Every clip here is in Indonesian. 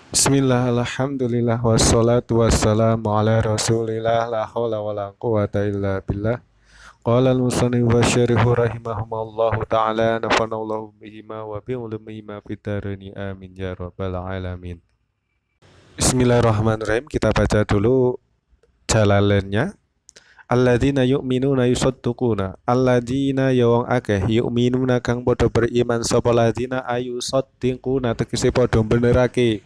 Bismillah, alhamdulillah, wassalatu wassalamu ala rasulillah, la hawla wa la quwata illa billah. Qala al-musannif wa syarihu rahimahumallahu ta'ala, nafanallahu bihima wa bi'ulumihima fitarani amin ya rabbal alamin. Bismillahirrahmanirrahim, kita baca dulu jalalennya. Alladzina yu'minuna yusadduquna alladzina ya wong akeh yu'minuna kang padha beriman sapa ladzina ayu saddiquna tegese padha benerake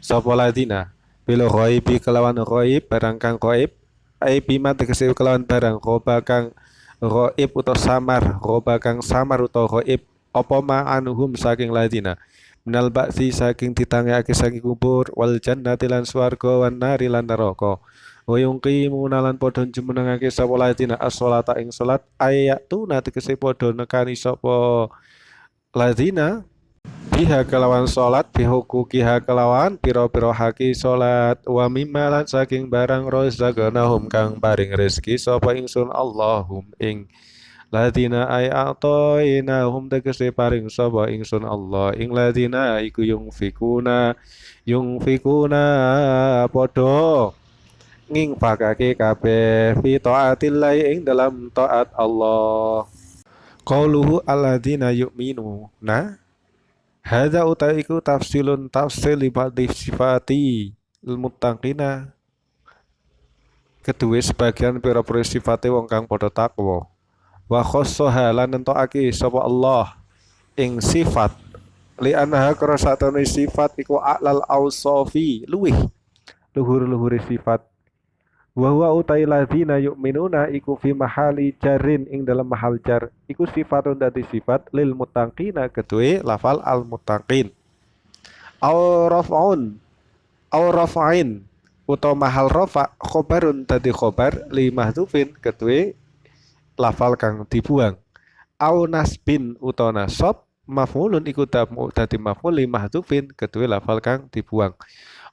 sapa ladina bil ghaibi kelawan ghaib barang kang ghaib ai bima tegese kelawan barang ghaib kang ghaib utawa samar ghaib kang samar utawa ghaib apa ma anuhum saking ladina minal ba'si saking ditangekake saking kubur wal jannati lan swarga wan nari lan neraka wa yungqimuna lan padha jumenengake sapa ladina as-sholata ing salat ayatuna tegese padha nekani sapa ladina biha kelawan salat bihukukiha kelawan piro-piro haki salat wa mimma lan saking barang rozaqnahum kang paring rezeki sapa ingsun Allahum ing ladina ay atoinahum tegese paring sapa ingsun Allah ing ladina iku yungfikuna podo ngingfakake kabeh fi taatillah ing dalam taat Allah qauluhu alladina yu'minuna. Hadza utaiku tafsilun tafsil li ba'di sifati muttaqina kedue sebagian pira-pira sifate wong kang padha takwa. Wa khossoha lan nentokake sapa Allah ing sifat li anha krasatane sifat iku a'lal ausofi luwih luhur-luhure sifat. Wa huwa utai ladzina yu'minuna iku fi mahali jarin ing dalam mahal jar iku sifatun dadi sifat lil muttaqina kedue lafal al muttaqin. Au raf'un au rafa'in utawa mahal rafa khobarun tadi khobar li mahdhufin ketue lafal kang dibuang au nasbin utawa nasab maf'ulun iku dadi maf'ul li mahdhufin ketue lafal kang dibuang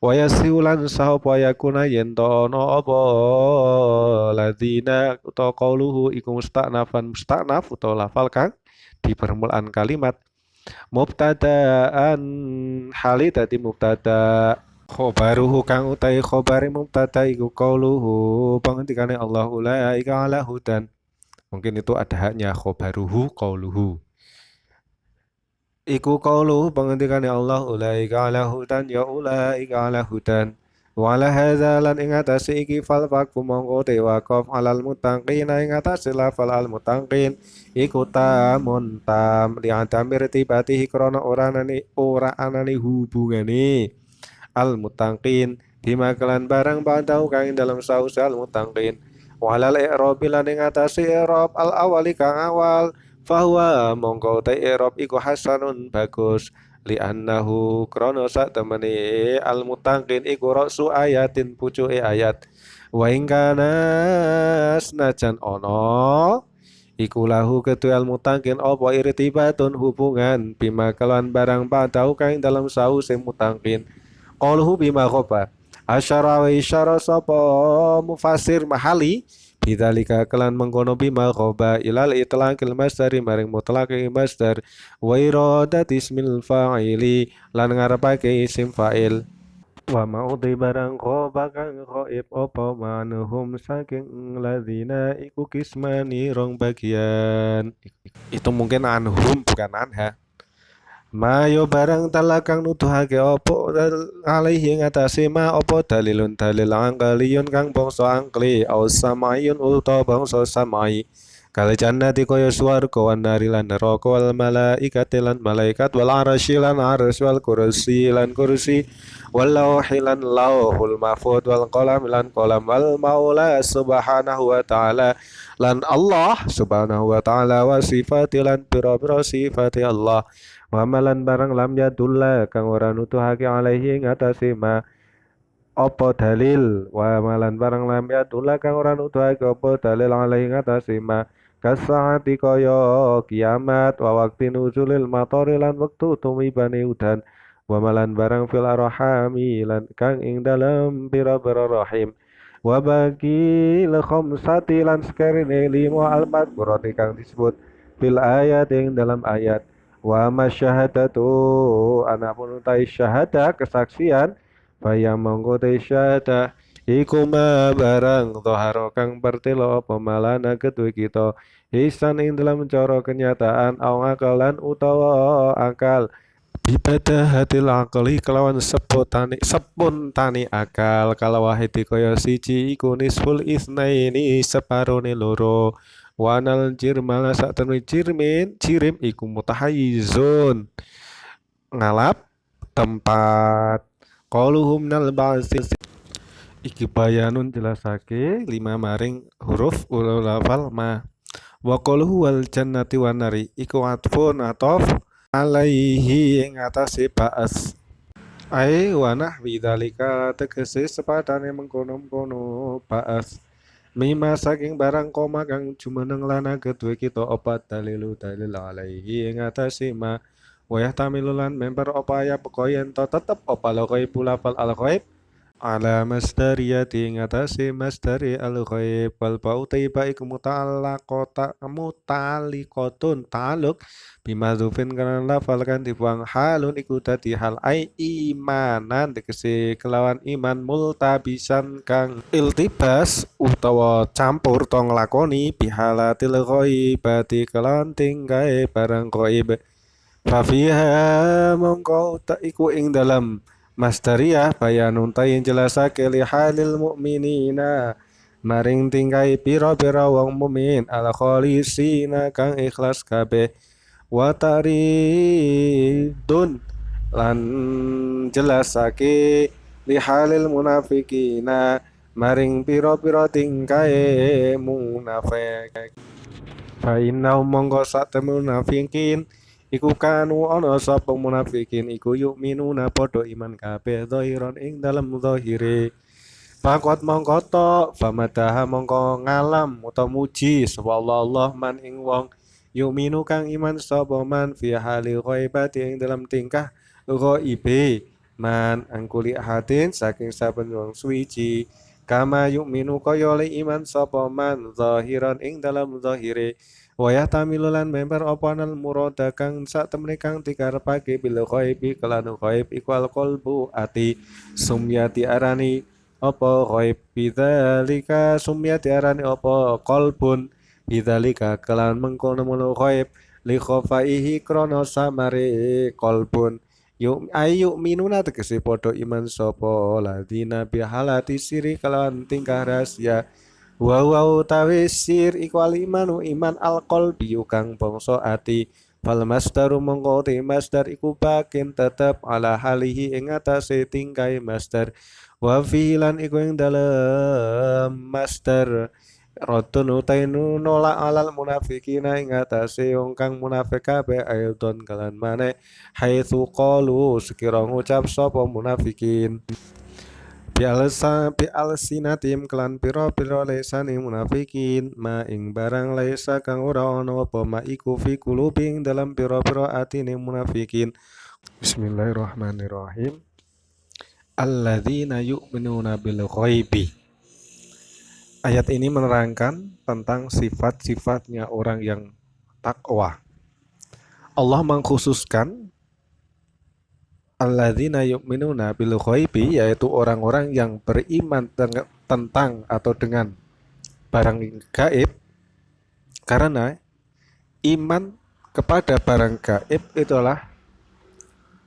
wa yasiulan sahapa yakuna yen to ana apa ladina utawa qauluhu iku musta'naf utawa lafal kang di permulaan kalimat mubtadaan hali tadi mubtada khobaruhu kang utai khobari mubtada iku qauluhu pengendikane Allah ulaika ala hudan mungkin itu ada haknya khobaruhu qauluhu iku qauluhu pengendikane Allah ulaika ala hudan ya ulaika ala hudan wala hadza lan ing atase iki fal fakku mongko te waqaf alal muttaqin ing atase lafal al muttaqin iku tamun tam li adamir tibatihi krana ora anane hubungane al muttaqin bima kelan barang badau kang dalam saus al muttaqin walal i'rabi lan ing atase i'rab al awali kang awal fahuwa mongko te i'rab iku hasanun bagus li annahu krana sak temene al muttaqin iku rasu ayatin pucuke ayat wa ing kana senajan ana iku lahu kedue al muttaqin apa irtibatun hubungan bima kelan barang badau kang dalam saus muttaqin qauluhu bima khoba asyara wa isyara sapa mufasir mahali bidzalika kelan mengkono bima khoba ilal itlaqil masdari maring mutlaqi masdar wa iradati ismil fa'ili lan ngarepake isim fa'il wa maudhi barang khoba kang khaib apa manuhum saking ladzina iku kismani rong bagian itu mungkin anhum bukan anha Mayo barang talakang nuduhake opo alaihi ngatasi ma opo dalilun dalil angkaliyun kang bangsa angkli au samayun utawa bangsa samai kali jannati kaya swarga wan nari lan neraka wal malaikati lan malaikat wal arsy lan arsy wal kursi wal lauhi lan lauhul mahfuz wal qalam lan qalam wal maula subhanahu wa ta'ala lan Allah subhanahu wa ta'ala wa sifati lan pira-pira sifati Allah Wamalan barang lam yadulla kang ora nutuhake alaihi ing atase ma apa dalil wa malan barang lam yadulla kang ora nutuhake apa dalil alaihi ing atase ma kasaati kaya kiamat wa waqti nuzulil matori lan wektu tumibane udan wa malan barang fil arhami lan kang ing dalem pira-pira rahim wa bagi le khamsati lan sekerine lima almat berarti kang disebut fil ayat ing dalam ayat wa masyahadatu anapun utai syahada kesaksian Faya mongko te syada iku ma barang dhahara kang pertelo apa malana kedue kita hisan ing dalam cara kenyataan au akalan utawa akal bipada hatil akali kelawan sepontane akal kalau wahidi kaya siji iku nisful isnaini separone loro wanal jirmala sak temui jirim iku mutahayizun ngalap tempat qaluhum nal ba'si iki bayanun jelasake lima maring huruf ulul lafal ma wa qaluhu wal jannati wan nari iku atfun atof alaihi ing atase ba'as ai wanah widzalika tegese sepadane mengkono-mengkono ba'as mima saking barang koma kang jumeneng lana kedue kita opat dalil alaihi ing atase ma wayah tamilulan member apa ya pekoyen to tetep apa lokai pula fal al ghaib ala masdariyati ing atase masdari al ghaib wal ba'u taiba iku muta'alliqatun ta'alluq bimadzufin kana lafal kan dibuang halun iku dadi hal ai imanan tegese kelawan iman multabisan kang iltibas utawa campur to nglakoni bihalatil ghaibati kelawan tinggae barang ghaib fafiha mongko tak iku ing dalam Masdariyah bayanun tayin jelasake li halil mukminina maring tingkai pira-pira wong mukmin al khalisina kang ikhlas kabeh wa taridun lan jelasake li halil munafikina maring pira-pira tingkai munafik fa inna mongko sak temene munafikin iku kanu ana sapa munafikin iku yu'minuna padha iman kabeh zahiran ing dalem zahire Fakot mongko to famadaha mongko ngalam utawa muji sapa Allah man ing wong yu'minu kang iman sapa man fi hali ghaibati ing dalam tingkah ghaibe man angkuli hadin saking saben wong suci kama yu'minu kaya le iman sapa man zahiran ing dalam zahire wayah tamilulan member opanal murada kang sak temene kang dikarepake bil ghaibi kelan ghaib iku al qalbu ati sumyati arani apa ghaib bidzalika sumyati arani apa qalbun bidzalika kelan mengkono-mono ghaib li khafaihi krana samare qalbun yuk ayu minuna tegese padha iman sapa ladina bihalati siri kelawan tingkah rahasia wa utawi sir iku alimanu iman alqalbi kang bangsa ati fal masdaru mongko te masdar iku bakin tetep ala halihi ing atase tingkai masdar wa filan iku ing dalem masdar Rotun utainu nolak alal munafikina ing atase wong kang munafik kabeh aidon kalan maneh haitsu qalu sekira ngucap sapa munafikin bi alsinatim kelan pira-pira lesane munafikin ma ing barang laisa kang ora ana apa ma iku fi kulubing dalam pira-pira atine munafikin Bismillahirrahmanirrahim alladzina yu'minuna bil ghaibi ayat ini menerangkan tentang sifat-sifatnya orang yang takwa Allah mengkhususkan alladzina yu'minuna bil ghaibi yaitu orang-orang yang beriman tentang atau dengan barang gaib karena iman kepada barang gaib itulah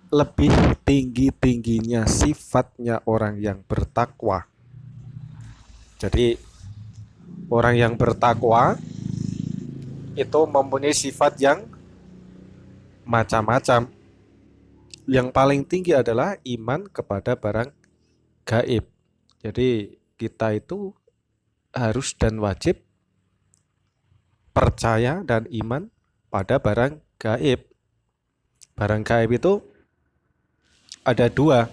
lebih tinggi-tingginya sifatnya orang yang bertakwa. Jadi orang yang bertakwa itu mempunyai sifat yang macam-macam. Yang paling tinggi adalah iman kepada barang gaib. Jadi kita itu harus dan wajib percaya dan iman pada barang gaib. Barang gaib itu ada dua.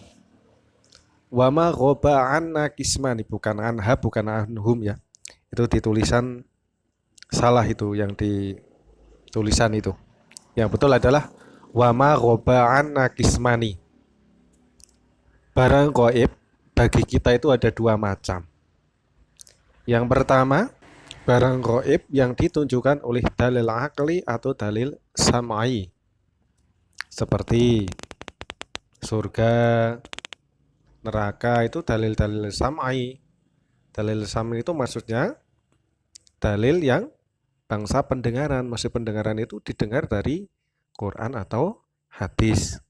Wama ghoba anna kismani, bukan anha, bukan anhum ya. Itu di tulisan salah itu yang di tulisan itu. Yang betul adalah wama ghoba anna kismani. Barang gaib bagi kita itu ada dua macam. Yang pertama, barang gaib yang ditunjukkan oleh dalil akli atau dalil samai. Seperti surga, neraka itu dalil-dalil sam'i. Dalil sam'i itu maksudnya dalil yang bangsa pendengaran. Maksud pendengaran itu didengar dari Quran atau hadis.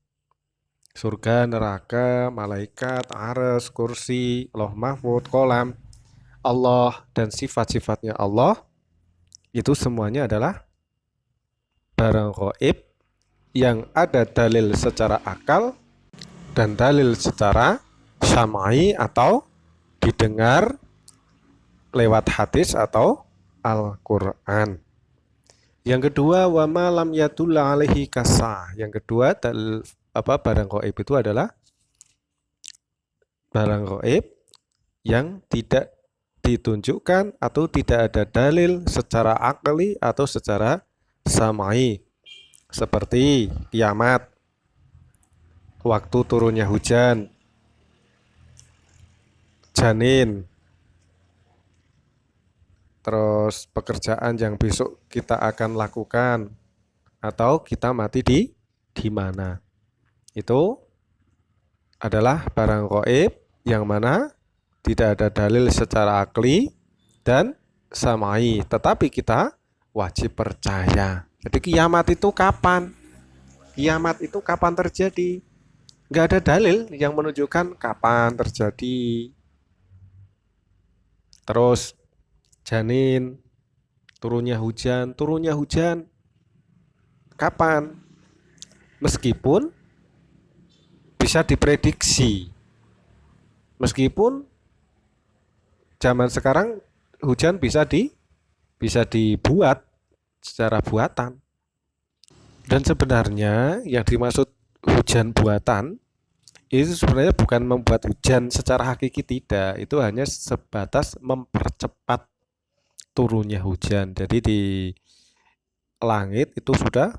Surga, neraka, malaikat, arsy, kursi, lauh mahfud, kolam, Allah dan sifat-sifatnya Allah itu semuanya adalah barang gaib yang ada dalil secara akal dan dalil secara syam'i atau didengar lewat hadis atau Al-Quran. Yang kedua, wa ma lam yadulla alaihi kasah. Yang kedua, barang gaib itu adalah barang gaib yang tidak ditunjukkan atau tidak ada dalil secara akli atau secara samai, seperti kiamat, waktu turunnya hujan, janin, terus pekerjaan yang besok kita akan lakukan, atau kita mati di mana. Itu adalah barang gaib yang mana tidak ada dalil secara akli dan samai, tetapi kita wajib percaya. Jadi kiamat itu kapan? Kiamat itu kapan terjadi? Nggak ada dalil yang menunjukkan kapan terjadi. Terus janin, turunnya hujan kapan? Meskipun bisa diprediksi. Meskipun zaman sekarang hujan bisa dibuat secara buatan. Dan sebenarnya yang dimaksud hujan buatan itu sebenarnya bukan membuat hujan secara hakiki, tidak. Itu hanya sebatas mempercepat turunnya hujan. Jadi di langit itu sudah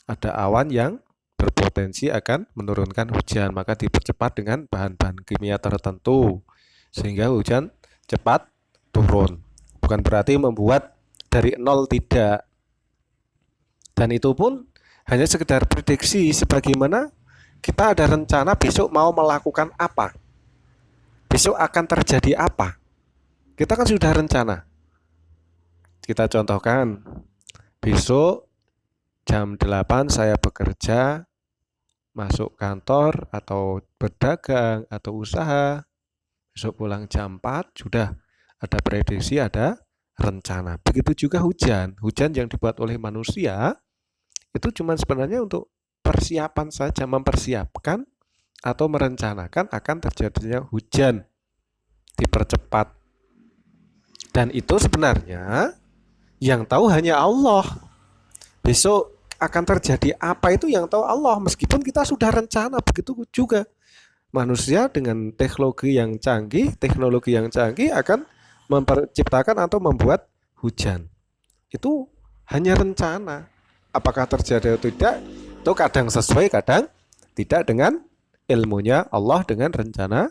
ada awan yang berpotensi akan menurunkan hujan, maka dipercepat dengan bahan-bahan kimia tertentu sehingga hujan cepat turun. Bukan berarti membuat dari nol, tidak. Dan itu pun hanya sekedar prediksi, sebagaimana kita ada rencana besok mau melakukan apa, besok akan terjadi apa. Kita kan sudah rencana. Kita contohkan, besok jam 8 saya bekerja, masuk kantor atau berdagang atau usaha. Besok pulang jam 4, sudah ada prediksi, ada rencana. Begitu juga hujan. Hujan yang dibuat oleh manusia itu cuma sebenarnya untuk persiapan saja, mempersiapkan atau merencanakan akan terjadinya hujan, dipercepat. Dan itu sebenarnya yang tahu hanya Allah. Besok akan terjadi apa itu yang tahu Allah, meskipun kita sudah rencana. Begitu juga manusia dengan teknologi yang canggih akan menciptakan atau membuat hujan. Itu hanya rencana. Apakah terjadi atau tidak, itu kadang sesuai, kadang tidak dengan ilmunya Allah, dengan rencana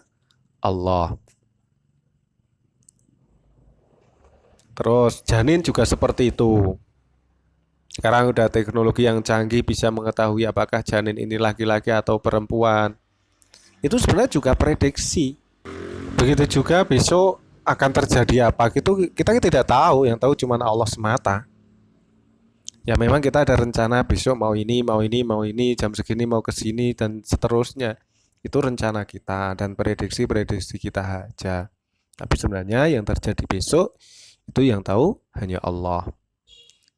Allah. Terus janin juga seperti itu. Sekarang udah teknologi yang canggih bisa mengetahui apakah janin ini laki-laki atau perempuan. Itu sebenarnya juga prediksi. Begitu juga besok akan terjadi apa, gitu kita tidak tahu, yang tahu cuma Allah semata. Ya memang kita ada rencana besok mau ini, jam segini mau ke sini dan seterusnya. Itu rencana kita dan prediksi-prediksi kita aja. Tapi sebenarnya yang terjadi besok itu yang tahu hanya Allah.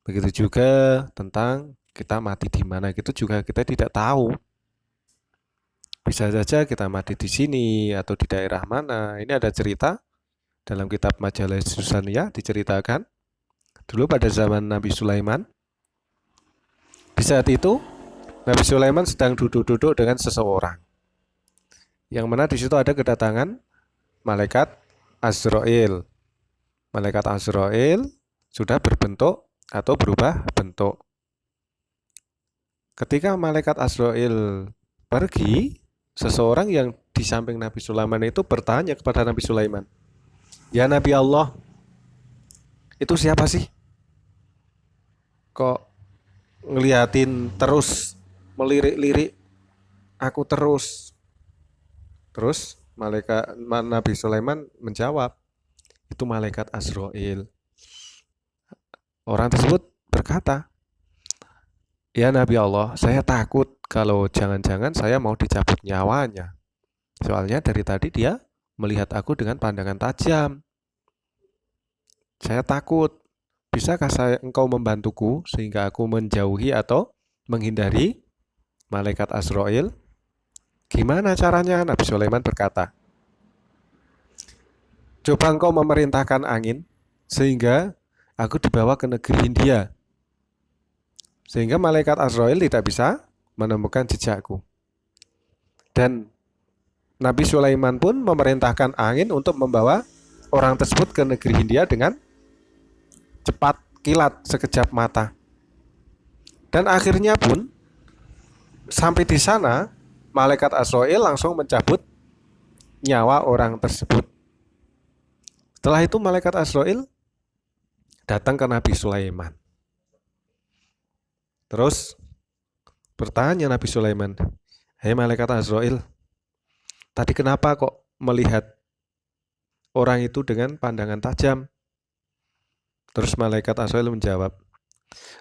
Begitu juga tentang kita mati di mana, itu juga kita tidak tahu. Bisa saja kita mati di sini atau di daerah mana. Ini ada cerita dalam kitab Majalah Susaniyah, diceritakan dulu pada zaman Nabi Sulaiman. Di saat itu Nabi Sulaiman sedang duduk-duduk dengan seseorang, yang mana di situ ada kedatangan malaikat Azrail. Malaikat Azrail sudah berbentuk atau berubah bentuk. Ketika malaikat Azrail pergi, seseorang yang di samping Nabi Sulaiman itu bertanya kepada Nabi Sulaiman, "Ya Nabi Allah, itu siapa sih? Kok ngeliatin terus, melirik-lirik aku terus?" Terus Nabi Sulaiman menjawab, itu malaikat Azrail. Orang tersebut berkata, ya Nabi Allah, saya takut kalau jangan-jangan saya mau dicabut nyawanya. Soalnya dari tadi dia melihat aku dengan pandangan tajam. Saya takut. Bisakah engkau membantuku sehingga aku menjauhi atau menghindari malaikat Azrail? Gimana caranya? Nabi Sulaiman berkata, coba engkau memerintahkan angin sehingga aku dibawa ke negeri Hindia. Sehingga malaikat Azrail tidak bisa menemukan jejakku. Dan Nabi Sulaiman pun memerintahkan angin untuk membawa orang tersebut ke negeri Hindia dengan cepat kilat sekejap mata. Dan akhirnya pun sampai di sana malaikat Azrail langsung mencabut nyawa orang tersebut. Setelah itu malaikat Azrail datang ke Nabi Sulaiman. Terus bertanya Nabi Sulaiman, "Hei malaikat Azrail, tadi kenapa kok melihat orang itu dengan pandangan tajam?" Terus malaikat Azrail menjawab,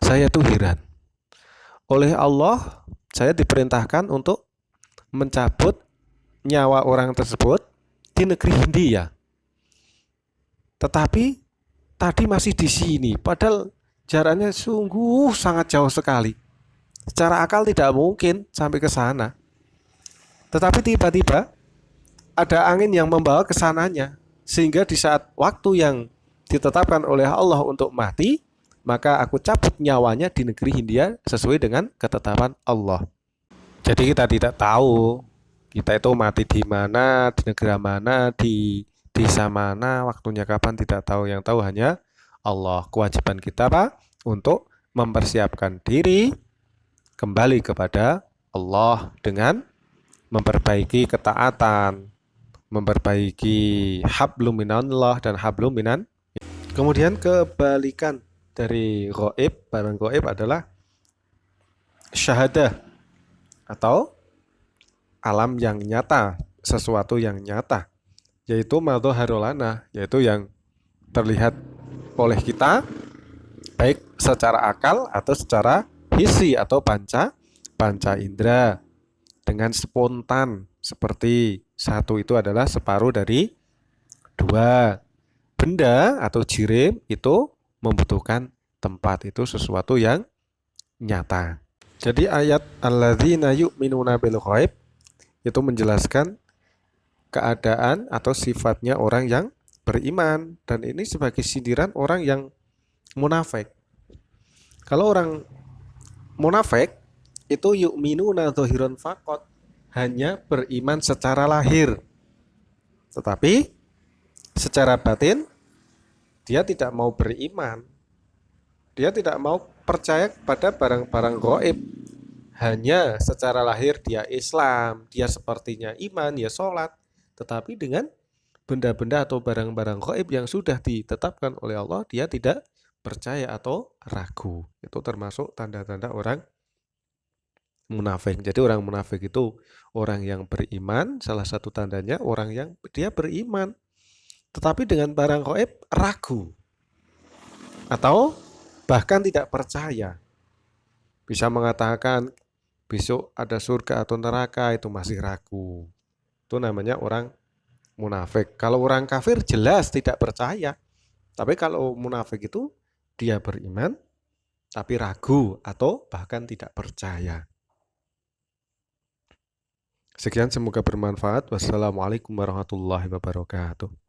saya tuh heran. Oleh Allah, saya diperintahkan untuk mencabut nyawa orang tersebut di negeri Hindia. Tetapi tadi masih di sini, padahal jaraknya sungguh sangat jauh sekali. Secara akal tidak mungkin sampai ke sana. Tetapi tiba-tiba ada angin yang membawa ke sananya, sehingga di saat waktu yang ditetapkan oleh Allah untuk mati, maka aku cabut nyawanya di negeri Hindia sesuai dengan ketetapan Allah. Jadi kita tidak tahu kita itu mati di mana, di negara mana, di desa mana, waktunya kapan tidak tahu. Yang tahu hanya Allah. Kewajiban kita apa? Untuk mempersiapkan diri kembali kepada Allah dengan memperbaiki ketaatan, memperbaiki hablum minallah dan hablum minan. Kemudian kebalikan dari gaib, barang gaib adalah syahadah atau alam yang nyata, sesuatu yang nyata, yaitu madzaharulana, yaitu yang terlihat oleh kita baik secara akal atau secara hisi atau panca indera dengan spontan, seperti satu itu adalah separuh dari dua. Benda atau jirim itu membutuhkan tempat, itu sesuatu yang nyata. Jadi ayat alladzina yu'minuna bil ghaib itu menjelaskan keadaan atau sifatnya orang yang beriman, dan ini sebagai sindiran orang yang munafik. Kalau orang munafik itu yu'minuna dhahiran faqat, hanya beriman secara lahir, tetapi secara batin dia tidak mau beriman. Dia tidak mau percaya pada barang-barang gaib. Hanya secara lahir dia Islam, dia sepertinya iman, ya sholat. Tetapi dengan benda-benda atau barang-barang gaib yang sudah ditetapkan oleh Allah, dia tidak percaya atau ragu. Itu termasuk tanda-tanda orang munafik. Jadi orang munafik itu orang yang beriman, salah satu tandanya orang yang dia beriman, tetapi dengan barang gaib ragu atau bahkan tidak percaya. Bisa mengatakan besok ada surga atau neraka, itu masih ragu. Itu namanya orang munafik. Kalau orang kafir jelas tidak percaya. Tapi kalau munafik itu dia beriman tapi ragu atau bahkan tidak percaya. Sekian, semoga bermanfaat. Wassalamualaikum warahmatullahi wabarakatuh.